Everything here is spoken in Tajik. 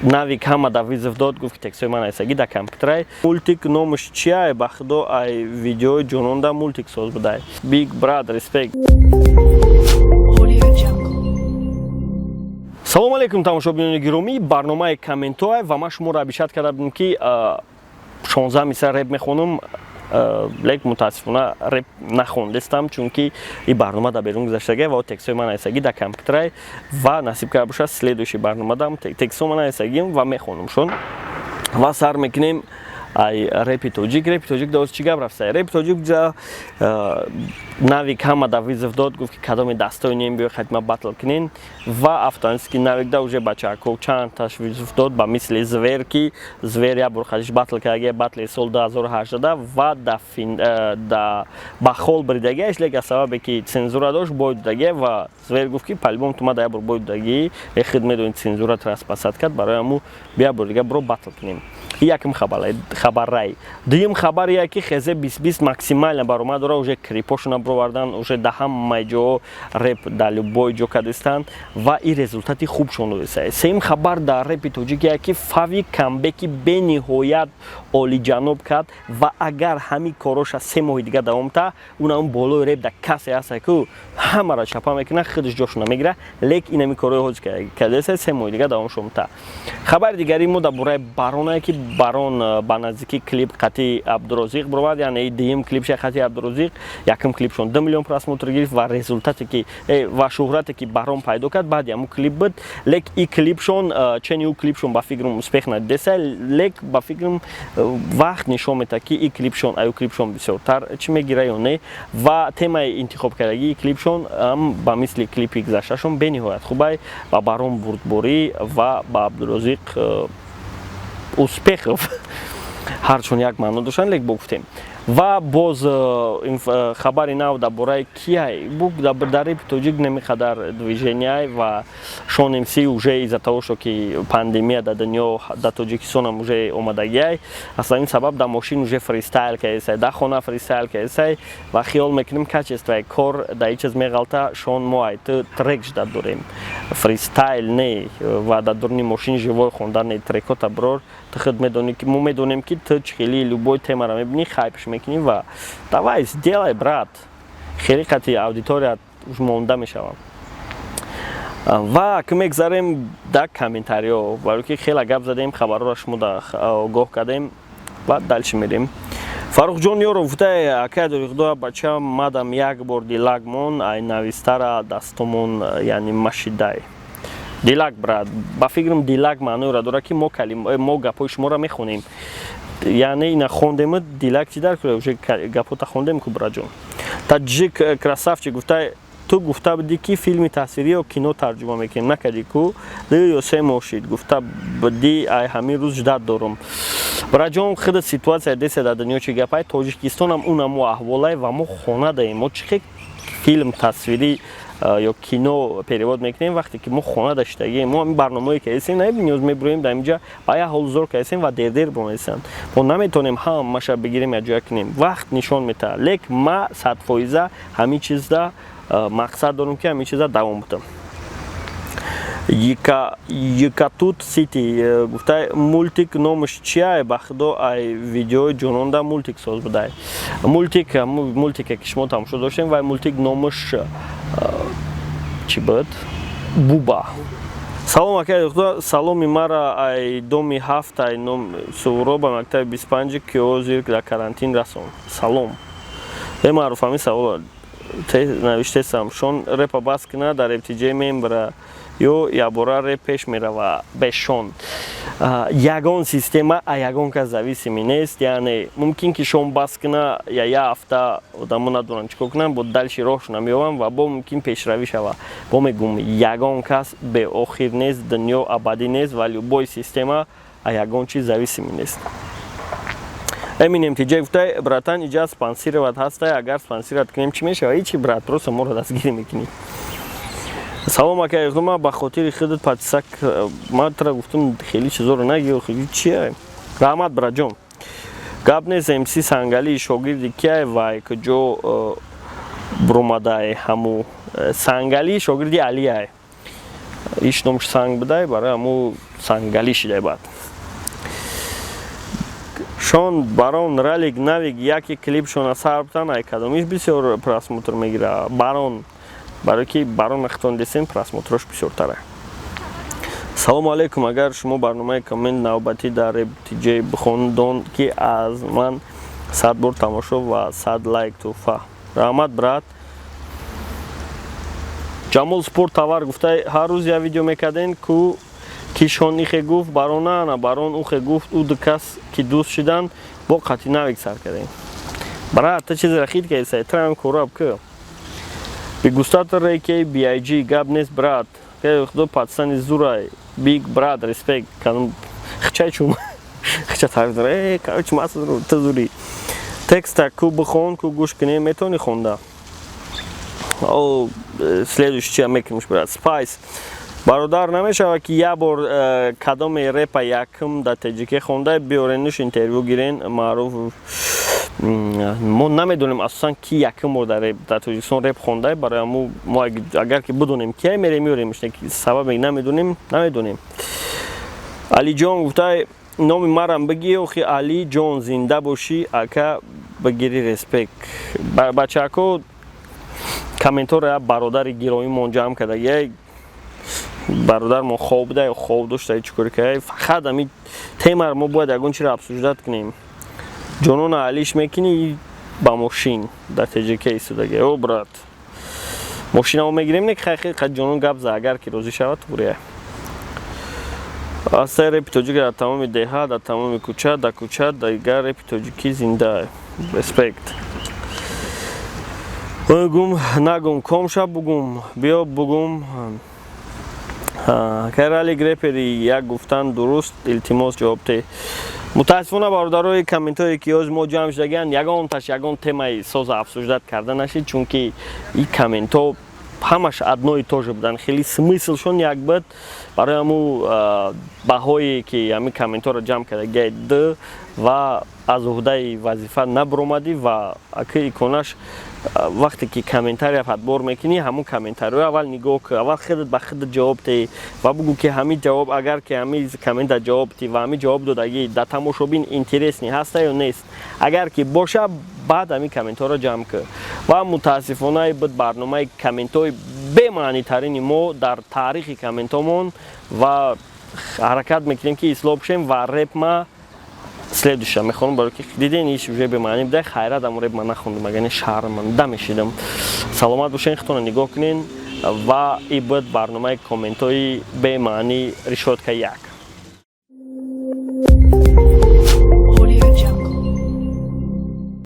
Навик ҳамада визов дод гуфт тексои ман айсаги да компютерай мультик номаш чия бахдо ай видеои ҷунонда мультик соз будай Big Brother Respect. Салому алейкум тамошобинони гиромӣ, барномаи комментҳои ва ман шуморо абишат карда будем ки 16 мисра реп мехонам, лек мутаассифона реп нахондестам, чунки ин барнома дар берун гузаштаги ва текстҳои ман айсаги дар компютерай ва насиб карда бошад следующий барномадам текстҳои ман айсагим ва мехонамшон ва сар мекунем ай репи тоҷик доз чӣ гап рафтае репи тоҷик ҷа навик ҳамада визов дод гуфт ки кадоми дастои нем биё хатма батл кунен ва афтански навик да уже бачако чандташ визов дод ба мисли звер ки звер я бор хадиш батл кардаги батли сол 2018 ва ба хол бридагиаш лек аз сабабе ки цензура дошт бой додаги ва звер гуфт ки палбом тума да я бор бой додаги хид медонӣ цензура траспасад кард барои аму бия бор дига бро батл кунем. Яким хабаррай. Дуюм хабар є ки хезе 2020 максимально баромад дора уже клипошуна бровардан уже да ҳамаи ҷо реп да любой ҷо кадистан ва и результати хубшон рисае. Сеюм хабар дар репи тоҷик є ки фави камбеки бениҳоят олиҷаноб кард ва агар ҳамин короша 3 моҳи дига давом та унам болои реп да касе ҳаста ки ҳамаро чапа мекунад худаш ҷошуна мегира лек инами корои ҳоҷ кардеса 3 моҳи дига давом шумта. Хабари дигари мо дар бораи баронае ки барон ба наздики клип қати Абдурозиқ бировад, яъне дуюм клипши қати Абдурозиқ, яким клипшон 2 миллион просмотр гирифт ва результате ки ва шӯҳрате ки барон пайдо кард баъди ҳамун клип буд, лек и клипшон чени у клипшон ба фикрам успех надеса, лек ба фикрам вақт нишон метад ки и клипшон аю клипшон бисёртар чӣ мегира ё не ва темаи интихоб кардаги и клипшон ам ба мисли клипи гузашташон бениҳоят хубай ба барон бурдборӣ ва ба Абдурозиқ успехов ҳарчун як маъно доштанд лек богуфтем ва боз хабари нав дар бораи кияй дар репи тоҷик намеқадар движения ва Шон МС уже из-за того что ки пандемия дар дунё дар тоҷикистонам уже омадагиай аслан сабаб дар мошин уже фристайл кардесай дар хона фристайл кардесай ва хиёл мекунем качествои кор дар ин чиз меғалта Шон мо ай ту трек жда дорем фристайл не ва дар дурни мошин живой хондани трекота брор ту худ медонӣ ки мо медонем ки ту чӣ хели любой темаро мебинӣ хайпш мекунӣ ва давай сделай брат хеле қати аудитория уж монда мешавам ва ки мегзарем дар комментариҳо барои ки хеле гап задем хабарҳоро шумо дар огоҳ кардем ва дальше мерем. Фаррухҷон ёров гуфтае акай дорихдоя бача мадам як бор дилагмон ай навистара дастумон яъни машидай дилак брат ба фикрам дилак маъноиро дорад ки мо гапҳои шуморо мехонем яъне ина хондему дилак чӣ дар кӯра уже гапота хондем ку браҷон таҷик красавчик гуфта ту гуфта будӣ ки филми тасвириро кино тарҷума мекунем накардӣ ку 2 ё 3 моҳ шид гуфта будӣ ай ҳамин рӯз ждат дорум браҷон худ ситуация деса дар дунё чӣ гапай тоҷикистонам унамо аҳволай ва мо хона даем мо чӣ филм тасвирӣ ё кино перевод мекунем вақте ки мо хона даштагием мо ҳамин барномаое кардесем ниёз мебуроем дар инҷа ба я ҳолзор кардесем ва дер бонесанд мо наметонем ҳамаша бигирем якҷоя кунем вақт нишон метавад лек ма 100% ҳамин чизда мақсад дорам ки ҳамин чизда давом будам. Екатут Сити гуфта мультик номаш чия ба худо ай видеои ҷунонда мультик соз будай мультике ки шумо тамошо доштем ва мультик номаш чӣ буд Буба. Салом акай духтур саломи мара ай доми ҳафт ай суворо ба мактаби 25 киозир дар карантин расон салом маъруф ҳамин савол навиштесам шон репа бас кина дар эптиҷаи мембара ё ябора реп пеш мерава бешон ягон система а ягон кас зависимӣ нест яъне мумкин ки шон бас кина я ҳафта одамо надонанд чӣ кор кунанд бо дальши роҳшона меёбанд ва бо мумкин пешравӣ шава бо мегӯм ягон кас беохир нест дунё абадӣ нест ва любой система а ягон чиз зависимӣ нест. Эминем тиҷа гуфта братан иҷа спонсироват ҳастай агар спонсироват кунем чӣ мешава ҳичи брат просто моро дастгирӣ мекунӣ. Салом акай ман ба хотири худат подписак ман тра гуфтам хеле чизоро нагиё хеле чия раҳмат браҷон гап нест МС Сангалӣ шогирди кияй вай куҷо буромадай ҳаму Сангалӣ шогирди Алияй иш номш санг бидай барои ҳамун сангалӣ шидабад. Шон барон ралик навик яке клипшон асар бутан ай кадомиш бисёр просмотр мегира. Барон барои ки барон ахтон десен просмотрош бисёртара. Салому алейкум, агар шумо барномаи коммент навбатӣ дар Rap-TJ бихондон ки аз ман 100 бор тамошо ва 100 лайк туҳфа. Раҳмат брат. Ҷамол спорт тавар гуфта ҳар рӯз я видео мекарден ку ки шон ихе гуфт барона на барон ухе гуфт у ду кас ки дӯст шидан бо қати навик сар кардем. Брат та чизе рахид ки сай трам кораб ку. Бигустатор рейки BIG гап нест брат. Ке худо патсани зурай. Big brad respect канум хчай чум. Хча тавдре кач масру тазури. Текста ку бхон ку гуш кне метони хонда. О следующий мекнуш брат Spice. Бародар намешава ки я бор кадоми рэпа якм да таҷике хонда биёренуш интервью гирен маъруф мо намедонем асосан ки якм бор дар Тоҷикистон рэп хонда барои ҳаму мо агар ки бидонем кия мерем миёремш сабабе намедонем. Алиҷон гуфта номи марам бигӣ охи Алиҷон зинда бошӣ ака бигири респект. Бачаҳако комментора бародари гиромимон ҷамъ карда бародармон хоб буда ё хоб дошта чӣ кор кардai фақат ҳамин темаро мо бояд ягон чиро обсуждат кунем. ҷонона алиш мекунӣ ба мошин дар TJK истодаги о брат мошинамо мегирем не хай ҷонон гап за агар ки розӣ шавад буря астай рэпи тоҷик дар тамоми деҳа дар тамоми кӯча дар кӯча дигар рэпи тоҷикӣ зинда респект гум нагум комша бугум биё бугум керали грепери як гуфтан дуруст илтимос ҷавобте. Мутаассифона бародарои комментҳое ки ҳозир мо ҷамъ шудагиянд ягон темаи соза афсуждат карда нашид чунки ин комментҳо ҳамаш аднои тоже буданд хеле смыслшон як буд барои ҳамун баҳое ки ҳамин комментҳоро ҷамъ кардагия д ва аз уҳдаи вазифа набуромадӣ ва аки иконаш вақте ки комментария падбор мекунӣ ҳамун комментариҳо аввал нигоҳ кун аввал худат ба худат ҷавоб диҳ ва бугӯ ки ҳамин ҷавоб агар ки ҳамин коммента ҷавоб дӣ ва ҳамин ҷавоб додагӣ дар тамошобин интересни ҳаста ё нест агар ки боша баъд ҳамин комментҳоро ҷамъ кун ва мутаассифона буд барномаи комментҳои бемаънитарини мо дар таърихи комментҳомон ва ҳаракат мекунем ки ислоҳ бошем ва репма следующее мехонам барои ки диден иш уже бемаъни буда хайрат ҳамон реп ман нахондам агар не шарманда мешидам. Саломат бошен хитона нигоҳ кунен ва ин буд барномаи комментҳои бемаъни решотка 1.